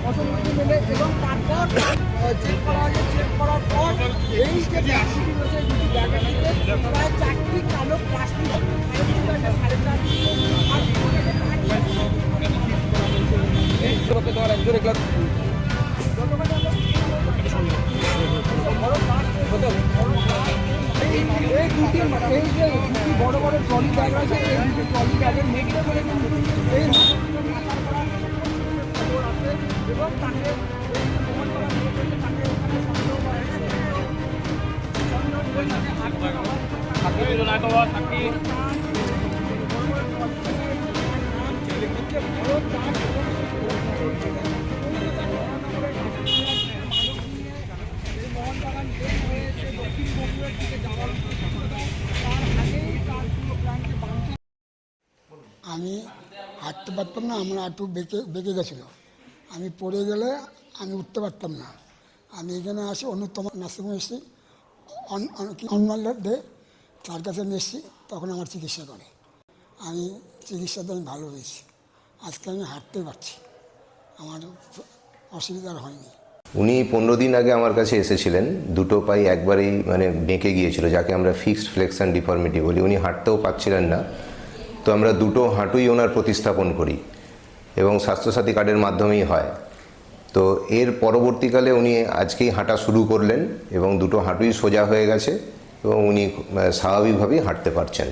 অসম্মতি মেলে এবং তারপর চেক করার পর এই যে প্রায় 4টি কালো প্লাস্টিক এই দুটি বড় বড় ট্রলি ব্যাগ আছে, এই দুটি ট্রলি ব্যাগের মধ্যে করে কিন্তু এই এবং তাকে আমি হাঁটতে পারতাম না, আমার হাঁটু বেঁকে গেছিলো। আমি পড়ে গেলে আমি উঠতে পারতাম না। আমি এখানে আসি অন্যতম নার্সিংহোমে এসেছি, দে তার কাছে আমি এসেছি, তখন আমার চিকিৎসা করে। আমি চিকিৎসাতে আমি ভালো হয়েছি, আজকে আমি হাঁটতে পারছি, আমার অসুবিধা হয়নি। উনি 15 দিন আগে আমার কাছে এসেছিলেন, দুটো পাই একবারেই মানে বেঁকে গিয়েছিল, যাকে আমরা ফিক্সড ফ্লেক্সন ডিফর্মিটি বলি। উনি হাঁটতেও পারছিলেন না, তো আমরা দুটো হাঁটুই ওনার প্রতিস্থাপন করি এবং স্বাস্থ্যসাথী কার্ডের মাধ্যমেই হয়। তো এর পরবর্তীকালে উনি আজকেই হাঁটা শুরু করলেন এবং দুটো হাঁটুই সোজা হয়ে গেছে এবং উনি স্বাভাবিকভাবেই হাঁটতে পারছেন।